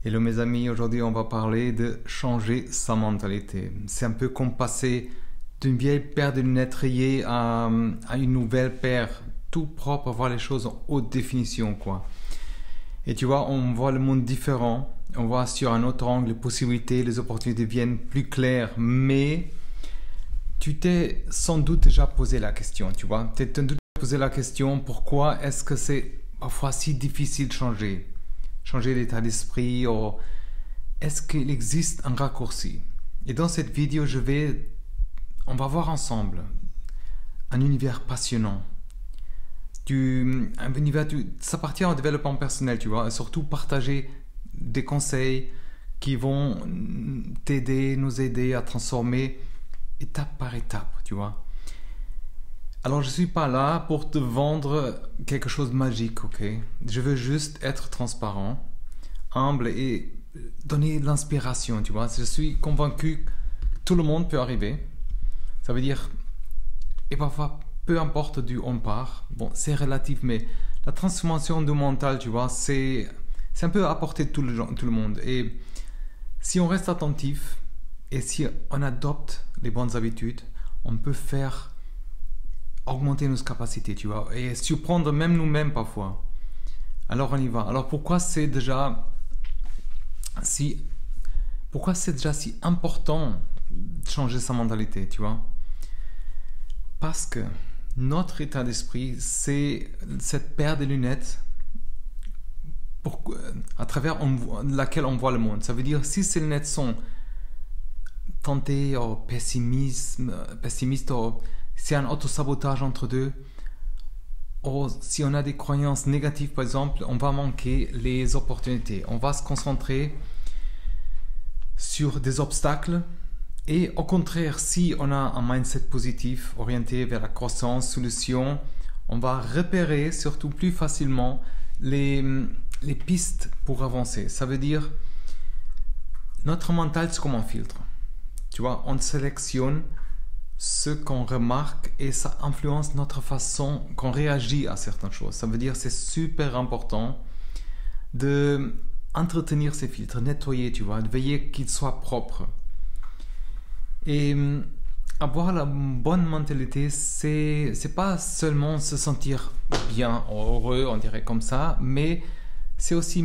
Hello mes amis, aujourd'hui on va parler de changer sa mentalité. C'est un peu comme passer d'une vieille paire de lunettes rayées à une nouvelle paire, tout propre, voir les choses en haute définition quoi. Et tu vois, on voit le monde différent, on voit sur un autre angle les possibilités, les opportunités deviennent plus claires, mais tu t'es sans doute déjà posé la question, tu vois. Tu t'es sans doute posé la question, pourquoi est-ce que c'est parfois si difficile de changer d'état d'esprit, ou est-ce qu'il existe un raccourci? Et dans cette vidéo, on va voir ensemble un univers passionnant. Ça appartient au développement personnel, tu vois, et surtout partager des conseils qui vont nous aider à transformer étape par étape, tu vois. Alors, je ne suis pas là pour te vendre quelque chose de magique, ok? Je veux juste être transparent, humble et donner de l'inspiration, tu vois. Je suis convaincu que tout le monde peut arriver. Ça veut dire, et parfois, peu importe d'où on part, bon, c'est relatif, mais la transformation du mental, tu vois, c'est un peu à portée de tout le monde. Et si on reste attentif et si on adopte les bonnes habitudes, on peut faire augmenter nos capacités, tu vois, et surprendre même nous-mêmes parfois. Alors on y va. Alors pourquoi c'est déjà si important de changer sa mentalité, tu vois? Parce que notre état d'esprit, c'est cette paire de lunettes à travers laquelle on voit le monde. Ça veut dire, si ces lunettes sont teintées au pessimiste, c'est un autosabotage entre deux, ou si on a des croyances négatives par exemple, on va manquer les opportunités, on va se concentrer sur des obstacles. Et au contraire, si on a un mindset positif orienté vers la croissance, solution, on va repérer surtout plus facilement les pistes pour avancer. Ça veut dire, notre mental c'est comme un filtre, tu vois, on sélectionne ce qu'on remarque et ça influence notre façon qu'on réagit à certaines choses. Ça veut dire, c'est super important de entretenir ces filtres, nettoyer, tu vois, de veiller qu'ils soient propres. Et avoir la bonne mentalité, c'est pas seulement se sentir bien, heureux, on dirait comme ça, mais c'est aussi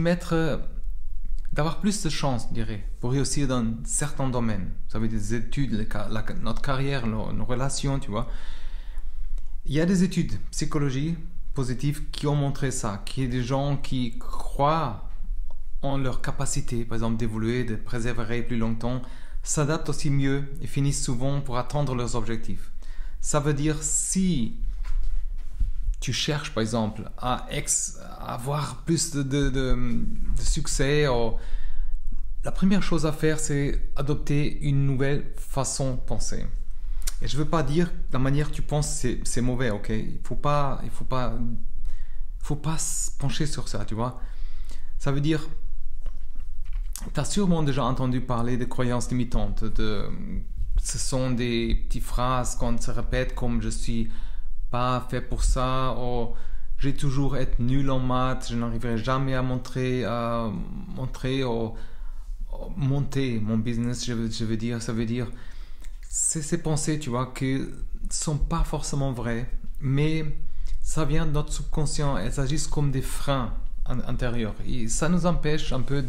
d'avoir plus de chance, je dirais, pour réussir dans certains domaines. Ça veut dire des études, notre carrière, nos relations, tu vois. Il y a des études psychologie positives qui ont montré ça, qu'il y a des gens qui croient en leur capacité, par exemple, d'évoluer, de préserver plus longtemps, s'adaptent aussi mieux et finissent souvent pour atteindre leurs objectifs. Ça veut dire, si tu cherches par exemple à avoir plus de succès, la première chose à faire c'est adopter une nouvelle façon de penser. Et je ne veux pas dire que la manière que tu penses c'est mauvais, ok? Il faut pas se pencher sur ça, tu vois. Ça veut dire, tu as sûrement déjà entendu parler de croyances limitantes. Ce sont des petites phrases qu'on se répète comme je suis pas fait pour ça, ou j'ai toujours été nul en maths, je n'arriverai jamais à monter ou monter mon business, je veux dire, ça veut dire, c'est ces pensées, tu vois, qui sont pas forcément vraies, mais ça vient de notre subconscient, elles agissent comme des freins intérieurs, et ça nous empêche un peu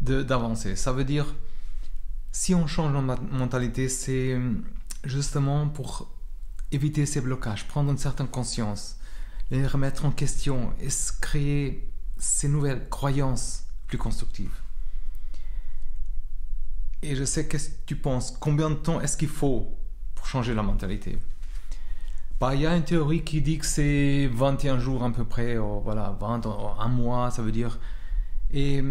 d'avancer. Ça veut dire, si on change notre mentalité, c'est justement pour éviter ces blocages, prendre une certaine conscience, les remettre en question et créer ces nouvelles croyances plus constructives. Et je sais qu'est-ce que tu penses, combien de temps est-ce qu'il faut pour changer la mentalité? Il y a une théorie qui dit que c'est 21 jours à peu près, voilà, 20, un mois, ça veut dire. Et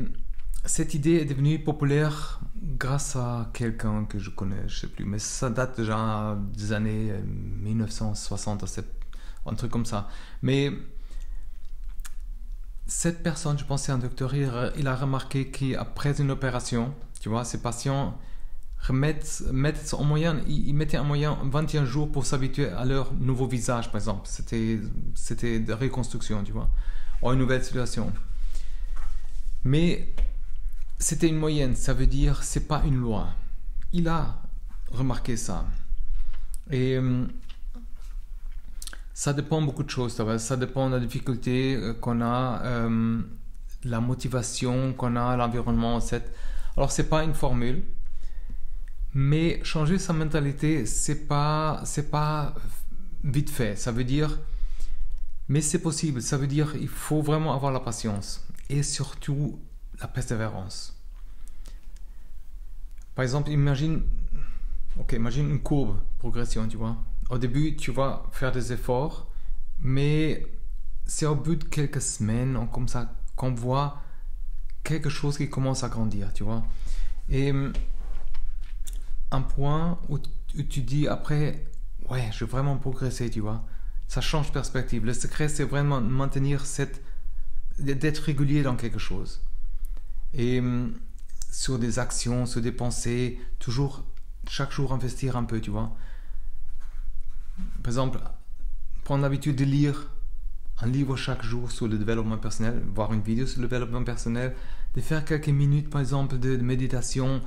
cette idée est devenue populaire grâce à quelqu'un que je connais, je sais plus, mais ça date déjà des années 1960, un truc comme ça. Mais cette personne, je pense c'est un docteur, il a remarqué qu'après une opération, tu vois, ces patients mettent en moyenne, ils mettaient en moyenne 21 jours pour s'habituer à leur nouveau visage, par exemple. C'était de reconstruction, tu vois, ou une nouvelle situation. Mais c'était une moyenne, ça veut dire c'est pas une loi. Il a remarqué ça. Et ça dépend beaucoup de choses. Ça dépend de la difficulté qu'on a, la motivation qu'on a, l'environnement. Alors c'est pas une formule, mais changer sa mentalité, c'est pas vite fait. Ça veut dire, mais c'est possible. Ça veut dire il faut vraiment avoir la patience et surtout la persévérance. Par exemple, imagine une courbe progression, tu vois. Au début, tu vas faire des efforts, mais c'est au bout de quelques semaines, comme ça, qu'on voit quelque chose qui commence à grandir, tu vois. Et un point où tu dis après, ouais, je vais vraiment progresser, tu vois. Ça change de perspective. Le secret, c'est vraiment maintenir d'être régulier dans quelque chose. Et sur des actions, sur des pensées, toujours, chaque jour investir un peu, tu vois. Par exemple, prendre l'habitude de lire un livre chaque jour sur le développement personnel, voir une vidéo sur le développement personnel, de faire quelques minutes, par exemple, de méditation,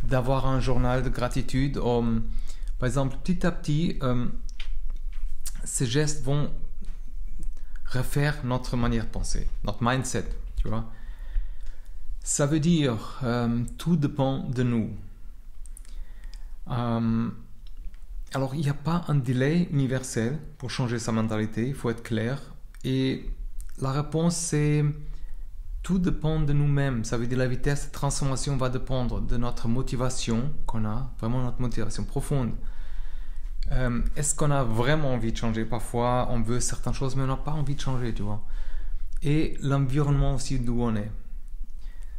d'avoir un journal de gratitude. Par exemple, petit à petit, ces gestes vont refaire notre manière de penser, notre mindset, tu vois. Ça veut dire, tout dépend de nous. Alors, il n'y a pas un délai universel pour changer sa mentalité, il faut être clair. Et la réponse, c'est tout dépend de nous-mêmes. Ça veut dire la vitesse de transformation va dépendre de notre motivation qu'on a, vraiment notre motivation profonde. Est-ce qu'on a vraiment envie de changer? Parfois, on veut certaines choses, mais on n'a pas envie de changer, tu vois. Et l'environnement aussi d'où on est.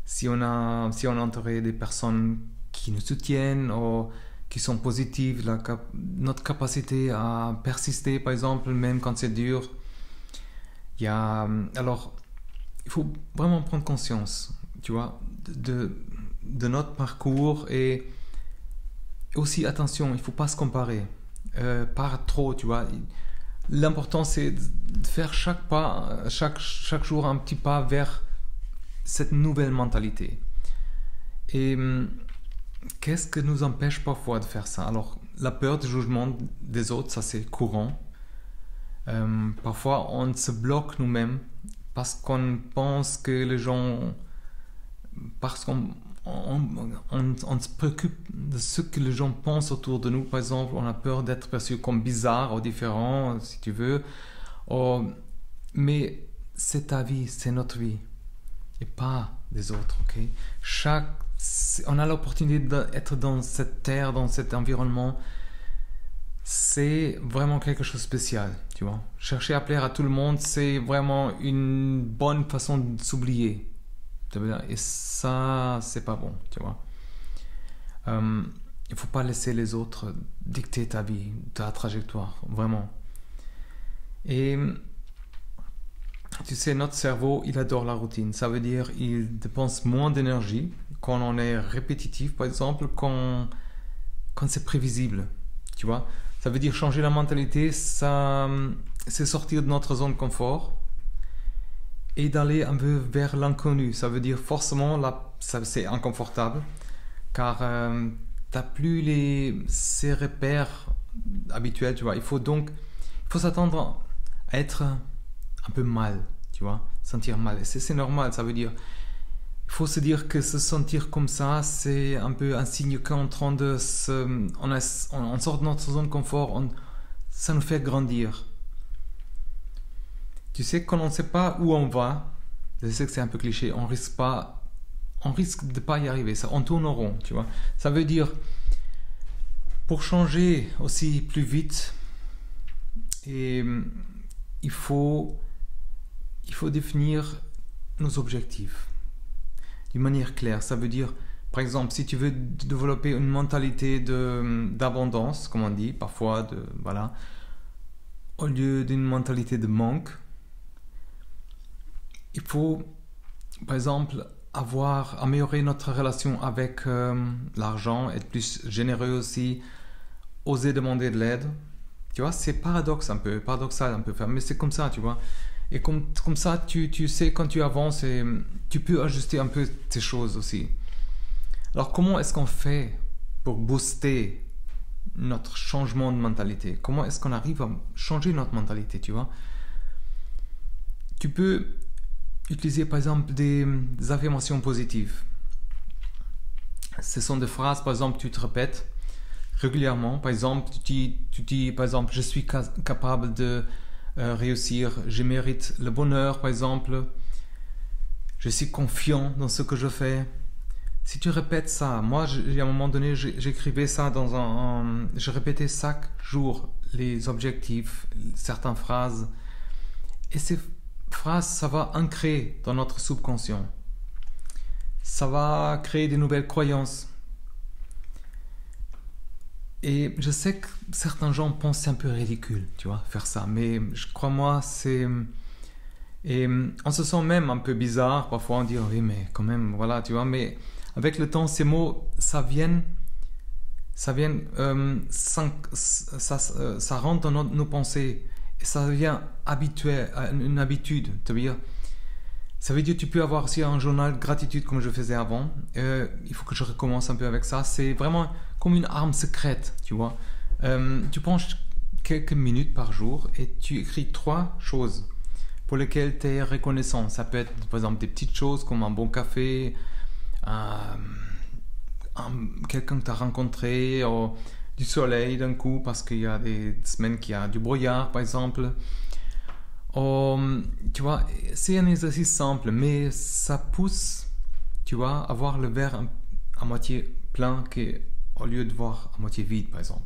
Si on est entouré des personnes qui nous soutiennent ou qui sont positives, notre capacité à persister, par exemple, même quand c'est dur. Alors, il faut vraiment prendre conscience, tu vois, de notre parcours et aussi, attention, il ne faut pas se comparer, pas trop, tu vois. L'important, c'est de faire chaque jour un petit pas vers cette nouvelle mentalité. Et qu'est-ce que nous empêche parfois de faire ça? Alors, la peur du jugement des autres, ça c'est courant. Parfois, on se bloque nous-mêmes parce qu'on pense que les gens... Parce qu'on se préoccupe de ce que les gens pensent autour de nous. Par exemple, on a peur d'être perçu comme bizarre ou différent, si tu veux. Mais c'est ta vie, c'est notre vie. Et pas des autres, ok? On a l'opportunité d'être dans cette terre, dans cet environnement. C'est vraiment quelque chose de spécial, tu vois. Chercher à plaire à tout le monde, c'est vraiment une bonne façon de s'oublier. Et ça, c'est pas bon, tu vois. Il faut pas laisser les autres dicter ta vie, ta trajectoire, vraiment. Et tu sais, notre cerveau, il adore la routine. Ça veut dire il dépense moins d'énergie quand on est répétitif, par exemple, quand c'est prévisible, tu vois. Ça veut dire changer la mentalité, c'est sortir de notre zone de confort et d'aller un peu vers l'inconnu. Ça veut dire forcément, c'est inconfortable, car tu n'as plus ces repères habituels, tu vois. Il faut s'attendre à être un peu mal, tu vois, sentir mal. Et c'est normal, ça veut dire, il faut se dire que se sentir comme ça, c'est un peu un signe qu'on est en train de on sort de notre zone de confort, ça nous fait grandir. Tu sais, quand on ne sait pas où on va, je sais que c'est un peu cliché, on risque de pas y arriver, on tourne en rond, tu vois. Ça veut dire, pour changer aussi plus vite, et il faut définir nos objectifs d'une manière claire. Ça veut dire, par exemple, si tu veux développer une mentalité d'abondance, comme on dit, parfois, voilà, au lieu d'une mentalité de manque, il faut, par exemple, améliorer notre relation avec l'argent, être plus généreux aussi, oser demander de l'aide. Tu vois, c'est paradoxal un peu, mais c'est comme ça, tu vois. Et comme ça, tu sais, quand tu avances, et tu peux ajuster un peu tes choses aussi. Alors comment est-ce qu'on fait pour booster notre changement de mentalité? Comment est-ce qu'on arrive à changer notre mentalité, tu vois? Tu peux utiliser par exemple des affirmations positives. Ce sont des phrases, par exemple, tu te répètes régulièrement. Par exemple, tu dis par exemple, je suis capable de réussir, je mérite le bonheur, par exemple, je suis confiant dans ce que je fais. Si tu répètes ça, moi, à un moment donné, j'écrivais ça je répétais chaque jour les objectifs, certaines phrases. Et ces phrases, ça va ancrer dans notre subconscient. Ça va créer des nouvelles croyances. Et je sais que certains gens pensent que c'est un peu ridicule, tu vois, faire ça. Mais je crois, moi, c'est... Et on se sent même un peu bizarre. Parfois, on dit, oui, mais quand même, voilà, tu vois. Mais avec le temps, ces mots, ça rentre dans nos pensées. Et ça devient une habitude. Ça veut dire que tu peux avoir aussi un journal de gratitude comme je faisais avant. Il faut que je recommence un peu avec ça. C'est vraiment comme une arme secrète, tu vois. Tu prends quelques minutes par jour et tu écris 3 choses pour lesquelles tu es reconnaissant. Ça peut être par exemple des petites choses comme un bon café, quelqu'un que tu as rencontré, ou du soleil d'un coup parce qu'il y a des semaines qu'il y a du brouillard par exemple. Tu vois, c'est un exercice simple, mais ça pousse, tu vois, à voir le verre à moitié plein au lieu de voir à moitié vide, par exemple.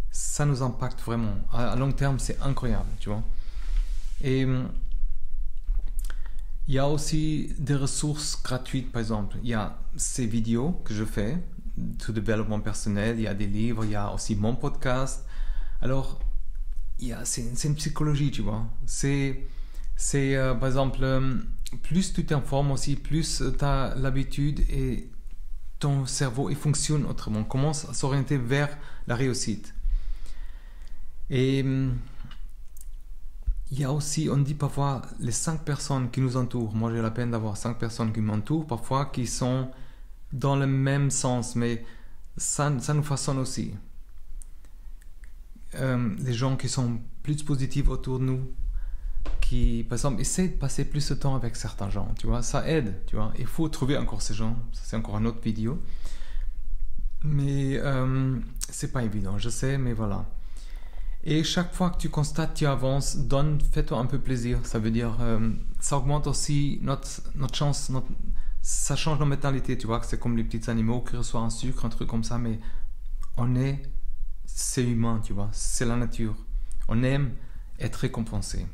Ça nous impacte vraiment. À long terme, c'est incroyable, tu vois. Et il y a aussi des ressources gratuites, par exemple. Il y a ces vidéos que je fais, de développement personnel, il y a des livres, il y a aussi mon podcast. Alors, c'est une psychologie, tu vois. Par exemple, plus tu t'informes aussi, plus tu as l'habitude et ton cerveau il fonctionne autrement, commence à s'orienter vers la réussite. Et il y a aussi, on dit parfois, les 5 personnes qui nous entourent. Moi, j'ai la peine d'avoir 5 personnes qui m'entourent, parfois qui sont dans le même sens, mais ça nous façonne aussi. Les gens qui sont plus positifs autour de nous, qui, par exemple, essaient de passer plus de temps avec certains gens, tu vois, ça aide, tu vois. Il faut trouver encore ces gens, ça, c'est encore une autre vidéo. Mais c'est pas évident, je sais, mais voilà. Et chaque fois que tu constates, tu avances, fais-toi un peu plaisir. Ça veut dire, ça augmente aussi notre chance, ça change notre mentalité, tu vois, que c'est comme les petits animaux qui reçoivent un sucre, un truc comme ça, mais c'est humain, tu vois, c'est la nature. On aime être récompensé.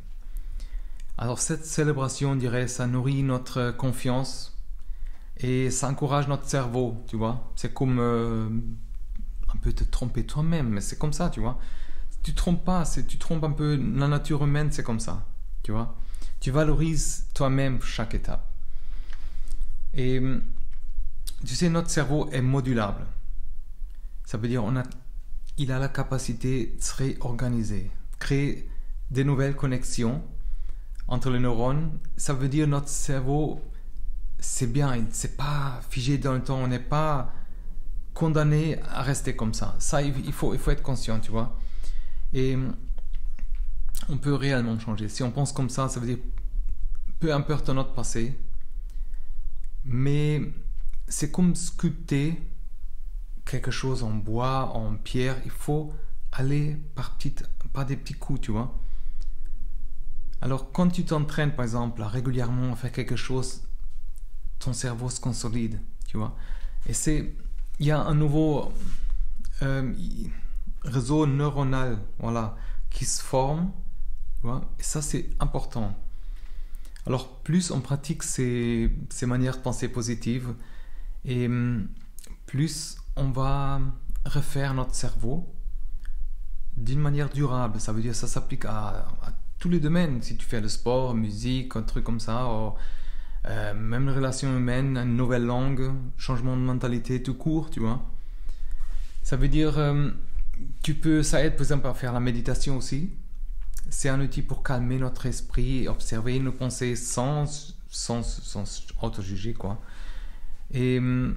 Alors cette célébration, on dirait, ça nourrit notre confiance et ça encourage notre cerveau, tu vois. C'est comme un peu te tromper toi-même, mais c'est comme ça, tu vois. Tu te trompes pas, tu trompes un peu la nature humaine, c'est comme ça, tu vois. Tu valorises toi-même chaque étape. Et tu sais, notre cerveau est modulable. Ça veut dire il a la capacité de se réorganiser, créer des nouvelles connexions entre les neurones. Ça veut dire notre cerveau, c'est bien, c'est pas figé dans le temps, on n'est pas condamné à rester comme ça. Ça, il faut être conscient, tu vois. Et on peut réellement changer. Si on pense comme ça veut dire peu importe notre passé, mais c'est comme sculpter quelque chose en bois, en pierre. Il faut aller par des petits coups, tu vois. Alors quand tu t'entraînes par exemple à régulièrement faire quelque chose, ton cerveau se consolide, tu vois. Et il y a un nouveau réseau neuronal, voilà, qui se forme, tu vois. Et ça c'est important. Alors plus on pratique ces manières de penser positives, et plus on va refaire notre cerveau d'une manière durable. Ça veut dire ça s'applique à tous les domaines. Si tu fais le sport, musique, un truc comme ça, ou, même les relations humaines, une nouvelle langue, changement de mentalité tout court, tu vois. Ça veut dire ça aide par exemple à faire la méditation aussi. C'est un outil pour calmer notre esprit et observer nos pensées sans auto-juger, quoi. Et il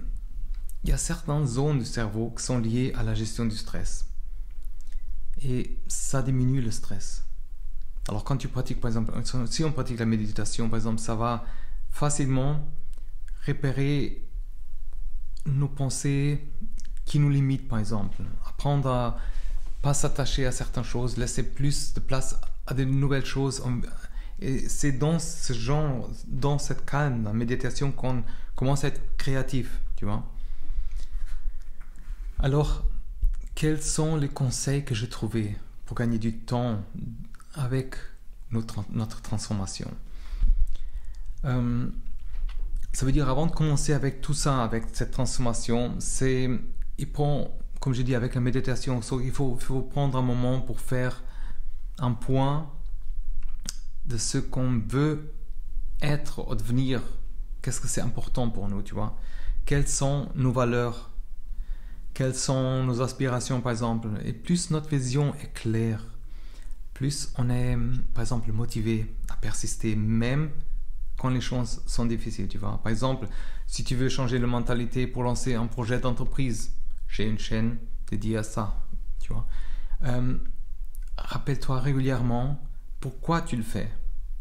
y a certaines zones du cerveau qui sont liées à la gestion du stress. Et ça diminue le stress. Alors quand tu pratiques, par exemple, si on pratique la méditation, par exemple, ça va facilement repérer nos pensées qui nous limitent, par exemple. Apprendre à pas s'attacher à certaines choses, laisser plus de place à de nouvelles choses. Et c'est dans ce genre, dans cette calme, la méditation, qu'on commence à être créatif, tu vois. Alors, quels sont les conseils que j'ai trouvés pour gagner du temps avec notre transformation? Ça veut dire, avant de commencer avec tout ça, avec cette transformation, comme je dis, avec la méditation, il faut prendre un moment pour faire un point de ce qu'on veut être ou devenir. Qu'est-ce que c'est important pour nous, tu vois? Quelles sont nos valeurs? Quelles sont nos aspirations, par exemple? Et plus notre vision est claire, plus on est, par exemple, motivé à persister, même quand les choses sont difficiles, tu vois. Par exemple, si tu veux changer de mentalité pour lancer un projet d'entreprise, j'ai une chaîne dédiée à ça, tu vois. Rappelle-toi régulièrement pourquoi tu le fais.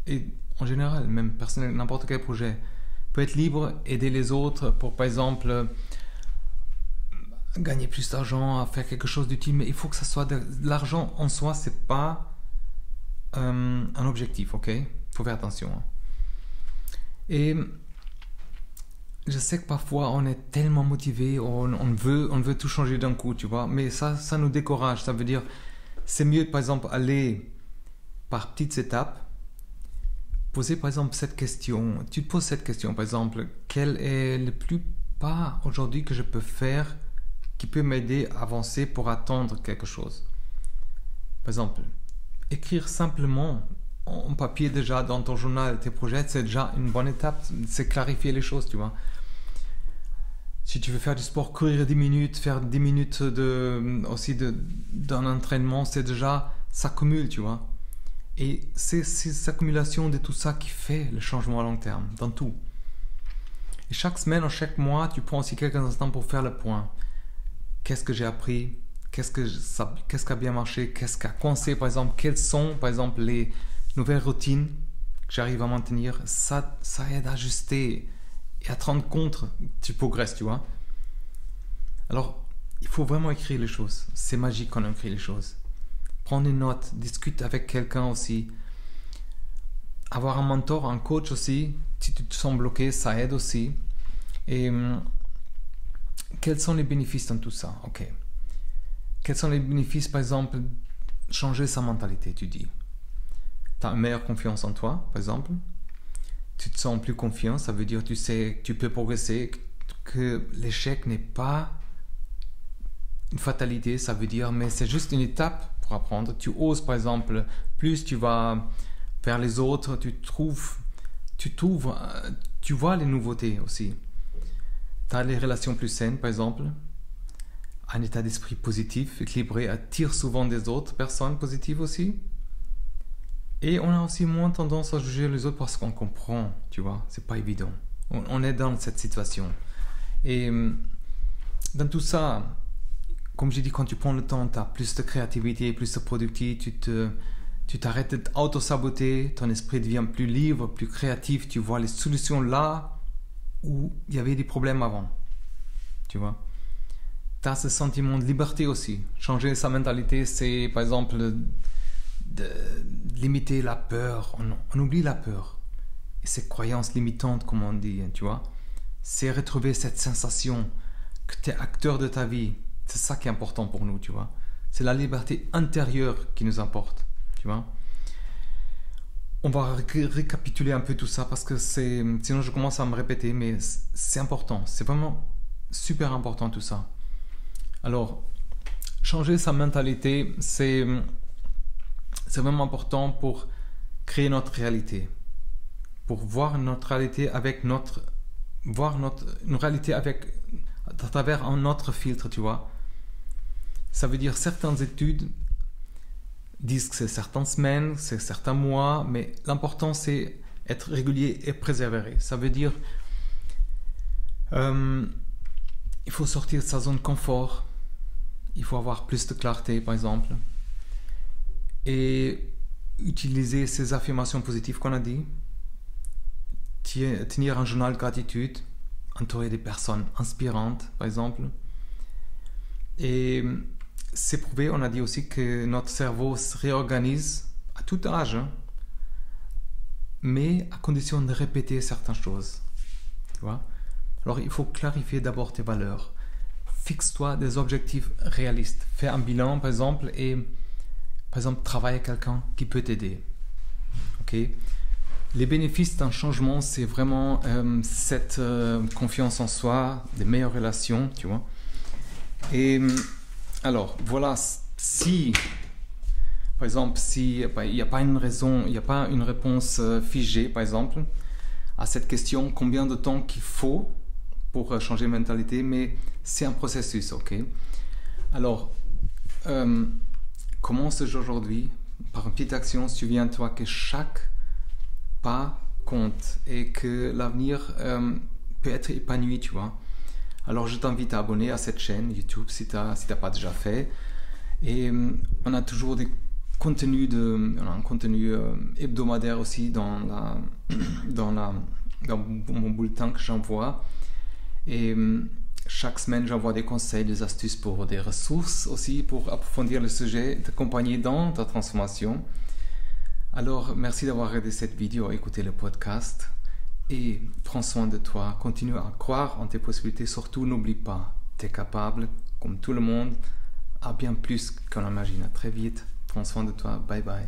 Et en général, même personnel, n'importe quel projet peut être libre, aider les autres pour, par exemple, gagner plus d'argent, à faire quelque chose d'utile, mais il faut que ça soit de l'argent en soi, c'est pas un objectif, ok? Il faut faire attention. Et je sais que parfois on est tellement motivé, on veut tout changer d'un coup, tu vois, mais ça nous décourage. Ça veut dire, c'est mieux, par exemple, aller par petites étapes. Poser, par exemple, cette question. Tu te poses cette question, par exemple, quel est le plus pas aujourd'hui que je peux faire qui peut m'aider à avancer pour atteindre quelque chose? Par exemple, écrire simplement en papier déjà dans ton journal tes projets, c'est déjà une bonne étape. C'est clarifier les choses, tu vois. Si tu veux faire du sport, courir 10 minutes, faire 10 minutes d'un entraînement, c'est déjà, ça cumule, tu vois. Et c'est cette accumulation de tout ça qui fait le changement à long terme, dans tout. Et chaque semaine ou chaque mois, tu prends aussi quelques instants pour faire le point. Qu'est-ce que j'ai appris? Qu'est-ce qui a bien marché? Qu'est-ce qui a coincé, par exemple? Quelles sont, par exemple, les nouvelles routines que j'arrive à maintenir? Ça aide à ajuster et à te rendre compte que tu progresses, tu vois. Alors, il faut vraiment écrire les choses. C'est magique quand on écrit les choses. Prends des notes, discute avec quelqu'un aussi. Avoir un mentor, un coach aussi, si tu te sens bloqué, ça aide aussi. Et quels sont les bénéfices dans tout ça? Ok. Quels sont les bénéfices, par exemple, changer sa mentalité, tu dis? Tu as une meilleure confiance en toi, par exemple. Tu te sens plus confiant, ça veut dire tu sais que tu peux progresser, que l'échec n'est pas une fatalité, ça veut dire, mais c'est juste une étape pour apprendre. Tu oses, par exemple, plus tu vas vers les autres, tu vois les nouveautés aussi. Tu as les relations plus saines, par exemple. Un état d'esprit positif, équilibré, attire souvent des autres personnes positives aussi. Et on a aussi moins tendance à juger les autres parce qu'on comprend, tu vois, c'est pas évident. On est dans cette situation. Et dans tout ça, comme j'ai dit, quand tu prends le temps, tu as plus de créativité, plus de productivité, tu t'arrêtes d'être auto-saboté, ton esprit devient plus libre, plus créatif, tu vois les solutions là où il y avait des problèmes avant, tu vois. Tu as ce sentiment de liberté aussi. Changer sa mentalité, c'est par exemple de limiter la peur. On oublie la peur et ces croyances limitantes, comme on dit, tu vois. C'est retrouver cette sensation que tu es acteur de ta vie. C'est ça qui est important pour nous, tu vois. C'est la liberté intérieure qui nous importe, tu vois. On va récapituler un peu tout ça parce que sinon je commence à me répéter, mais c'est important. C'est vraiment super important tout ça. Alors, changer sa mentalité, c'est vraiment important pour créer notre réalité. Pour voir notre réalité avec une réalité à travers un autre filtre, tu vois. Ça veut dire certaines études disent que c'est certaines semaines, c'est certains mois, mais l'important c'est être régulier et persévérer. Ça veut dire Il faut sortir de sa zone de confort. Il faut avoir plus de clarté, par exemple. Et utiliser ces affirmations positives qu'on a dit. Tenir un journal de gratitude. Entourer des personnes inspirantes, par exemple. Et c'est prouvé, on a dit aussi que notre cerveau se réorganise à tout âge, hein, mais à condition de répéter certaines choses. Tu vois? Alors il faut clarifier d'abord tes valeurs. Fixe-toi des objectifs réalistes. Fais un bilan, par exemple, et par exemple, travaille avec quelqu'un qui peut t'aider. Ok? Les bénéfices d'un changement, c'est vraiment cette confiance en soi, des meilleures relations, tu vois. Et alors, voilà, si, par exemple, si il n'y a pas une raison, il n'y a pas une réponse figée, par exemple, à cette question, combien de temps qu'il faut pour changer de mentalité, mais c'est un processus, ok? Alors, commence aujourd'hui par une petite action, souviens-toi que chaque pas compte et que l'avenir peut être épanoui, tu vois. Alors je t'invite à abonner à cette chaîne YouTube si t'as pas déjà fait. Et on a toujours des contenus on a un contenu hebdomadaire aussi dans mon bulletin que j'envoie. Et chaque semaine j'envoie des conseils, des astuces pour des ressources aussi pour approfondir le sujet, t'accompagner dans ta transformation. Alors merci d'avoir regardé cette vidéo, écouté le podcast. Et prends soin de toi, continue à croire en tes possibilités, surtout n'oublie pas, tu es capable, comme tout le monde, à bien plus qu'on l'imagine. À très vite, prends soin de toi, bye bye.